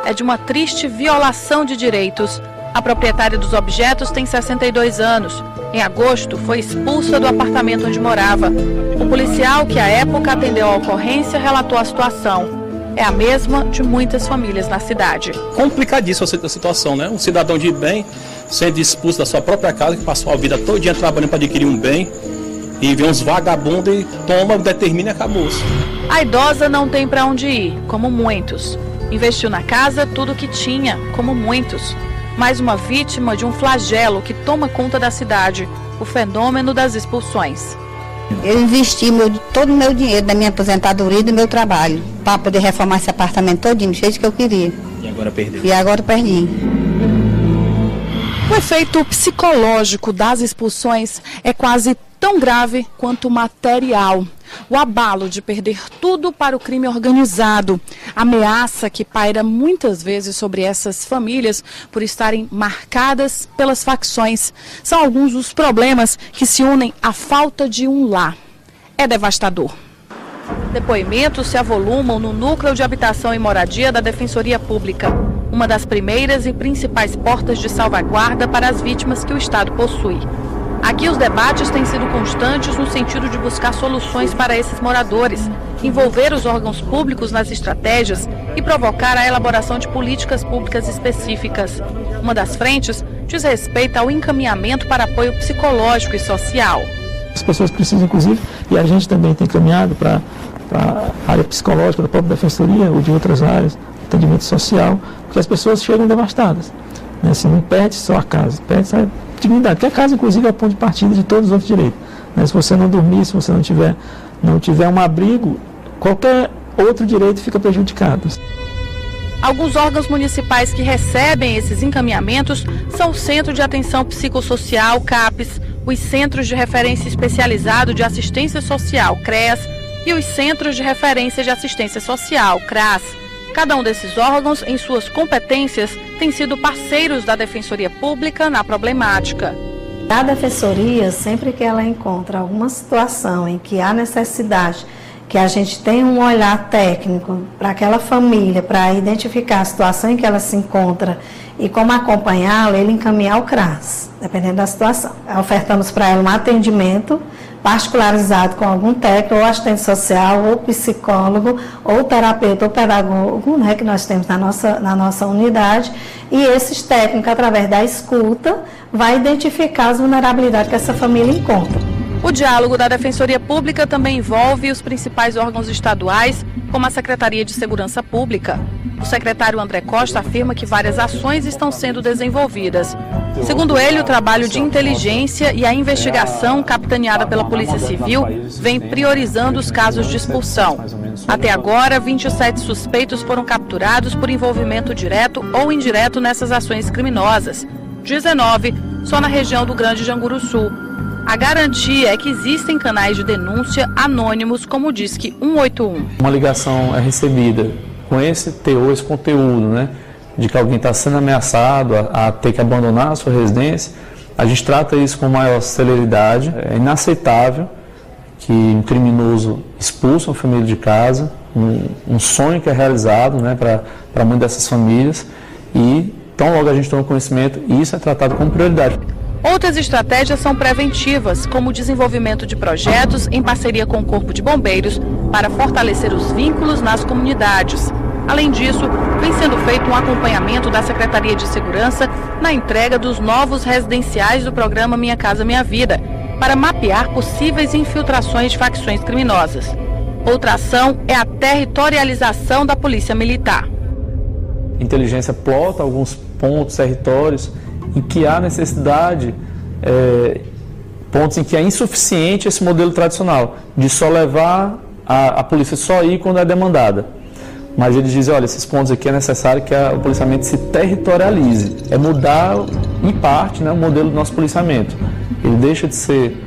é de uma triste violação de direitos. A proprietária dos objetos tem 62 anos. Em agosto, foi expulsa do apartamento onde morava. O policial que, à época, atendeu a ocorrência, relatou a situação. É a mesma de muitas famílias na cidade. Complicadíssima a situação, né? Um cidadão de bem sendo expulso da sua própria casa, que passou a vida todinha trabalhando para adquirir um bem, e vê uns vagabundos e toma, determina e acabou-se. A idosa não tem para onde ir, como muitos. Investiu na casa tudo o que tinha, como muitos. Mais uma vítima de um flagelo que toma conta da cidade, o fenômeno das expulsões. Eu investi todo o meu dinheiro da minha aposentadoria e do meu trabalho para poder reformar esse apartamento todinho, do jeito que eu queria. E agora perdeu. E agora perdi. O efeito psicológico das expulsões é quase tão grave quanto o material. O abalo de perder tudo para o crime organizado. Ameaça que paira muitas vezes sobre essas famílias por estarem marcadas pelas facções. São alguns dos problemas que se unem à falta de um lar. É devastador. Depoimentos se avolumam no Núcleo de Habitação e Moradia da Defensoria Pública, uma das primeiras e principais portas de salvaguarda para as vítimas que o Estado possui. Aqui os debates têm sido constantes no sentido de buscar soluções para esses moradores, envolver os órgãos públicos nas estratégias e provocar a elaboração de políticas públicas específicas. Uma das frentes diz respeito ao encaminhamento para apoio psicológico e social. As pessoas precisam, inclusive, e a gente também tem encaminhado para a área psicológica da própria defensoria ou de outras áreas, atendimento social, porque as pessoas chegam devastadas. Né? Assim, não perde só a casa, perde a dignidade, porque a casa, inclusive, é o ponto de partida de todos os outros direitos. Né? Se você não dormir, se você não tiver um abrigo, qualquer outro direito fica prejudicado. Alguns órgãos municipais que recebem esses encaminhamentos são o Centro de Atenção Psicossocial, CAPES, os Centros de Referência Especializado de Assistência Social, CREAS, e os Centros de Referência de Assistência Social, CRAS. Cada um desses órgãos, em suas competências, tem sido parceiros da Defensoria Pública na problemática. A Defensoria, sempre que ela encontra alguma situação em que há necessidade que a gente tenha um olhar técnico para aquela família, para identificar a situação em que ela se encontra e como acompanhá-la, ele encaminhar o CRAS, dependendo da situação. Ofertamos para ela um atendimento particularizado com algum técnico, ou assistente social, ou psicólogo, ou terapeuta, ou pedagogo, né, que nós temos na nossa unidade, e esses técnicos, através da escuta, vai identificar as vulnerabilidades que essa família encontra. O diálogo da Defensoria Pública também envolve os principais órgãos estaduais, como a Secretaria de Segurança Pública. O secretário André Costa afirma que várias ações estão sendo desenvolvidas. Segundo ele, o trabalho de inteligência e a investigação capitaneada pela Polícia Civil vem priorizando os casos de expulsão. Até agora, 27 suspeitos foram capturados por envolvimento direto ou indireto nessas ações criminosas. 19 só na região do Grande Janguruçu. A garantia é que existem canais de denúncia anônimos, como o Disque 181. Uma ligação é recebida com esse teor, esse conteúdo, né, de que alguém está sendo ameaçado a ter que abandonar a sua residência. A gente trata isso com maior celeridade. É inaceitável que um criminoso expulse uma família de casa, um sonho que é realizado, né, para muitas dessas famílias, e tão logo a gente toma conhecimento, isso é tratado como prioridade. Outras estratégias são preventivas, como o desenvolvimento de projetos em parceria com o Corpo de Bombeiros para fortalecer os vínculos nas comunidades. Além disso, vem sendo feito um acompanhamento da Secretaria de Segurança na entrega dos novos residenciais do programa Minha Casa Minha Vida, para mapear possíveis infiltrações de facções criminosas. Outra ação é a territorialização da Polícia Militar. A inteligência plota alguns pontos, territórios, em que há necessidade, pontos em que é insuficiente esse modelo tradicional, de só levar a polícia só ir quando é demandada. Mas eles dizem, olha, esses pontos aqui é necessário que o policiamento se territorialize. É mudar, em parte, né, o modelo do nosso policiamento. Ele deixa de ser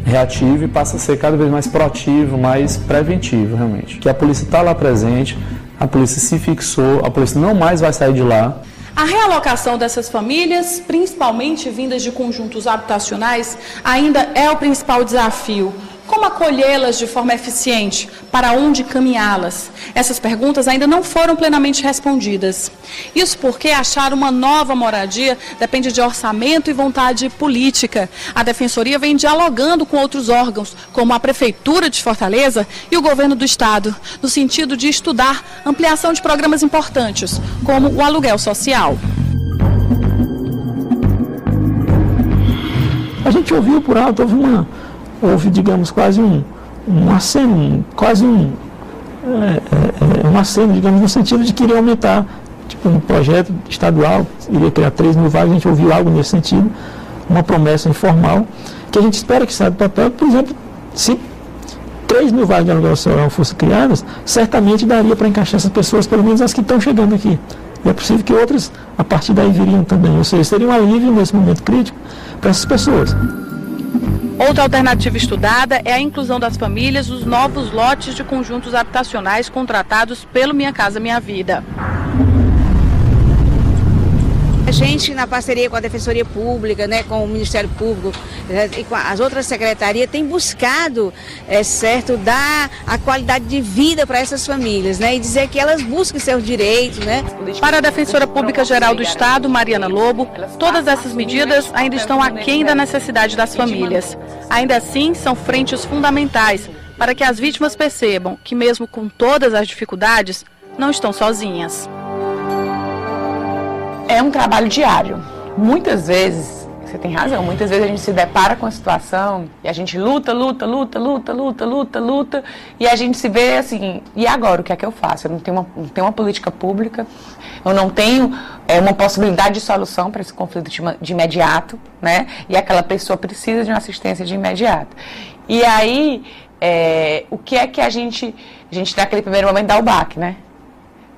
reativo e passa a ser cada vez mais proativo, mais preventivo, realmente. Que a polícia está lá presente, a polícia se fixou, a polícia não mais vai sair de lá. A realocação dessas famílias, principalmente vindas de conjuntos habitacionais, ainda é o principal desafio. como acolhê-las de forma eficiente? Para onde caminhá-las? Essas perguntas ainda não foram plenamente respondidas. Isso porque achar uma nova moradia depende de orçamento e vontade política. A Defensoria vem dialogando com outros órgãos, como a Prefeitura de Fortaleza e o Governo do Estado, no sentido de estudar ampliação de programas importantes, como o aluguel social. A gente ouviu por alto, houve, digamos, quase um aceno, um aceno, digamos, no sentido de querer aumentar, tipo, um projeto estadual, iria criar 3 mil vagas, a gente ouviu algo nesse sentido, uma promessa informal, que a gente espera que saia do papel. Por exemplo, se 3 mil vagas de aluguel social fossem criadas, certamente daria para encaixar essas pessoas, pelo menos as que estão chegando aqui. E é possível que outras, a partir daí, viriam também. Ou seja, seria um alívio nesse momento crítico para essas pessoas. Outra alternativa estudada é a inclusão das famílias nos novos lotes de conjuntos habitacionais contratados pelo Minha Casa Minha Vida. A gente, na parceria com a Defensoria Pública, né, com o Ministério Público e com as outras secretarias, tem buscado, dar a qualidade de vida para essas famílias, né, e dizer que elas busquem seus direitos, né. Para a Defensora Pública Geral do Estado, Mariana Lobo, todas essas medidas ainda estão aquém da necessidade das famílias. Ainda assim, são frentes fundamentais para que as vítimas percebam que, mesmo com todas as dificuldades, não estão sozinhas. É um trabalho diário. Muitas vezes, você tem razão, muitas vezes a gente se depara com a situação e a gente luta, e a gente se vê assim, e agora o que é que eu faço? Eu não tenho uma política pública, eu não tenho uma possibilidade de solução para esse conflito de imediato, né? E aquela pessoa precisa de uma assistência de imediato. E aí, o que é que a gente naquele primeiro momento dá o baque, né?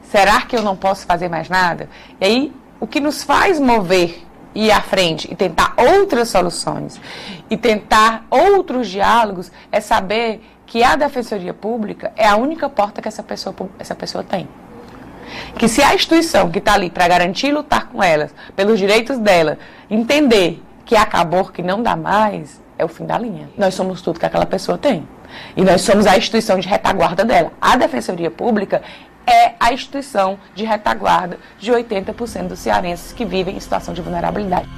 Será que eu não posso fazer mais nada? E aí, o que nos faz mover, ir à frente e tentar outras soluções e tentar outros diálogos é saber que a Defensoria Pública é a única porta que essa pessoa tem. Que se a instituição que está ali para garantir e lutar com elas, pelos direitos dela, entender que acabou, que não dá mais, é o fim da linha. Nós somos tudo que aquela pessoa tem. E nós somos a instituição de retaguarda dela. A Defensoria Pública é a instituição de retaguarda de 80% dos cearenses que vivem em situação de vulnerabilidade.